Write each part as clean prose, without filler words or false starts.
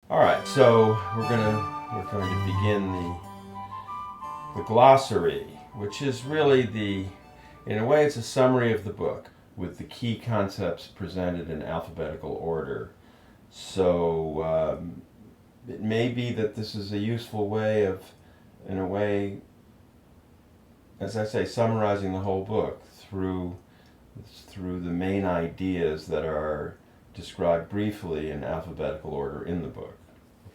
All right, so we're going to begin the glossary, which is really in a way, it's a summary of the book with the key concepts presented in alphabetical order. So it may be that this is a useful way of, in a way, as I say, summarizing the whole book through the main ideas that are described briefly in alphabetical order in the book.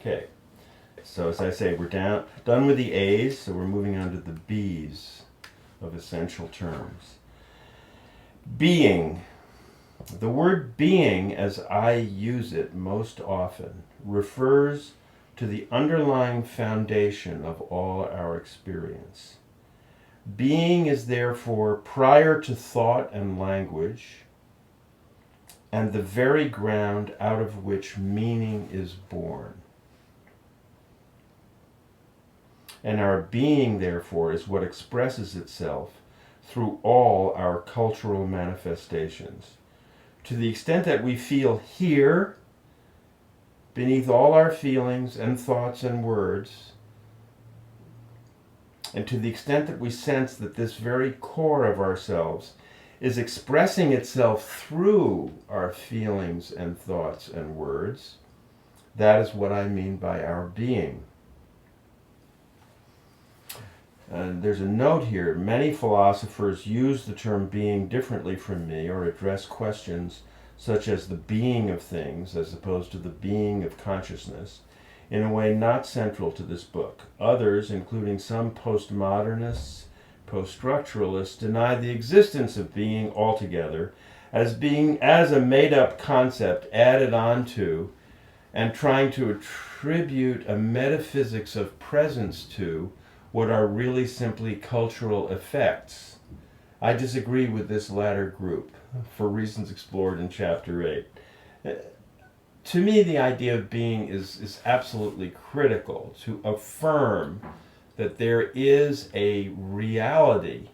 Okay. So as I say, we're done with the A's, so we're moving on to the B's of essential terms. Being. The word being, as I use it most often, refers to the underlying foundation of all our experience. Being is therefore prior to thought and language, and the very ground out of which meaning is born. And our being, therefore, is what expresses itself through all our cultural manifestations. To the extent that we feel here, beneath all our feelings and thoughts and words, and to the extent that we sense that this very core of ourselves is expressing itself through our feelings and thoughts and words, that is what I mean by our being. And there's a note here. Many philosophers use the term being differently from me or address questions such as the being of things as opposed to the being of consciousness in a way not central to this book. Others, including some postmodernists, post-structuralists, deny the existence of being altogether as being as a made-up concept added onto and trying to attribute a metaphysics of presence to what are really simply cultural effects. I disagree with this latter group for reasons explored in Chapter 8. To me, the idea of being is absolutely critical to affirm that there is a reality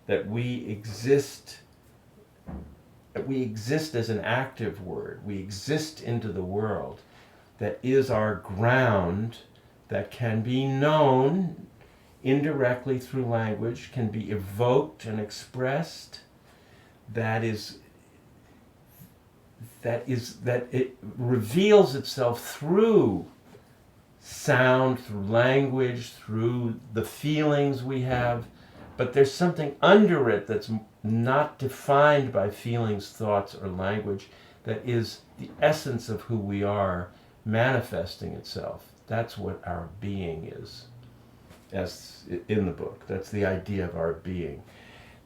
that we exist as an active word. We exist into the world that is our ground, that can be known indirectly through language, can be evoked and expressed, that it reveals itself through sound, through language, through the feelings we have, but there's something under it that's not defined by feelings, thoughts, or language, that is the essence of who we are manifesting itself. That's what our being is, as in the book. That's the idea of our being.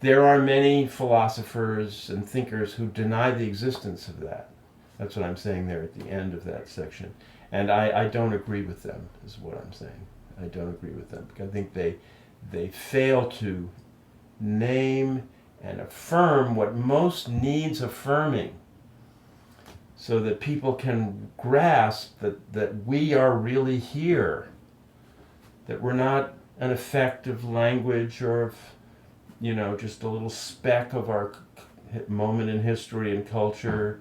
There are many philosophers and thinkers who deny the existence of that. That's what I'm saying there at the end of that section. And I don't agree with them, is what I'm saying. I don't agree with them, because I think they fail to name and affirm what most needs affirming, so that people can grasp that we are really here, that we're not an effect of language or of, just a little speck of our moment in history and culture,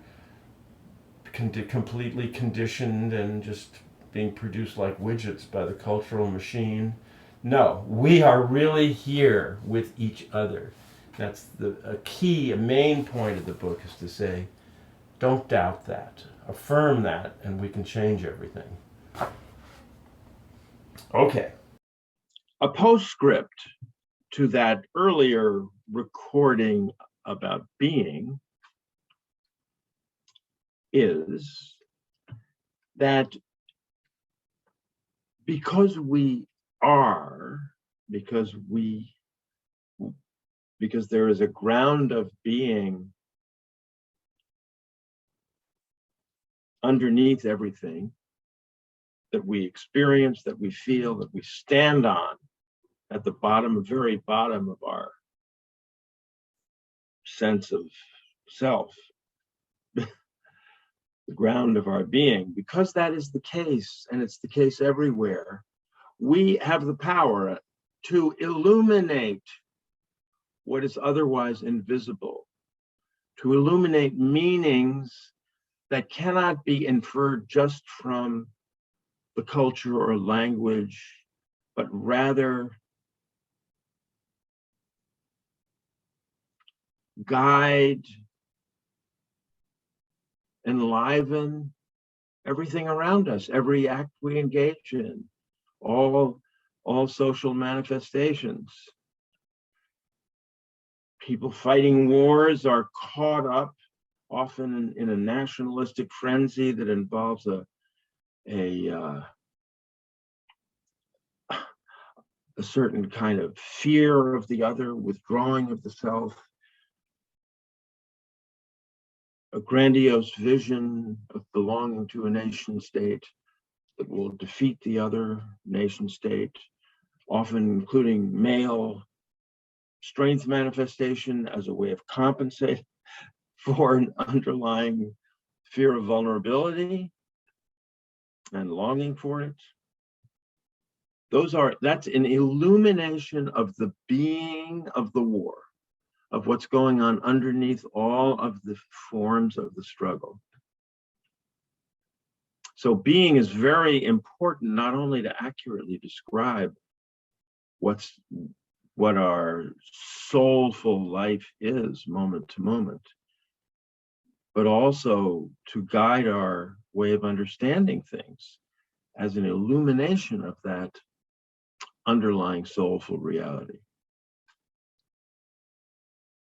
completely conditioned and just being produced like widgets by the cultural machine. No, we are really here with each other. That's a main point of the book, is to say, don't doubt that, affirm that, and we can change everything. Okay. A postscript to that earlier recording about being is that because we are, because there is a ground of being underneath everything that we experience, that we feel, that we stand on at the bottom, very bottom of our sense of self, the ground of our being. Because that is the case, and it's the case everywhere, we have the power to illuminate what is otherwise invisible, to illuminate meanings that cannot be inferred just from the culture or language, but rather guide, enliven everything around us, every act we engage in, all social manifestations. People fighting wars are caught up often in a nationalistic frenzy that involves a certain kind of fear of the other, withdrawing of the self, a grandiose vision of belonging to a nation state that will defeat the other nation state, often including male strength manifestation as a way of compensating for an underlying fear of vulnerability and longing for it. That's an illumination of the being of the war, of what's going on underneath all of the forms of the struggle. So being is very important, not only to accurately describe what our soulful life is moment to moment, but also to guide our way of understanding things as an illumination of that underlying soulful reality.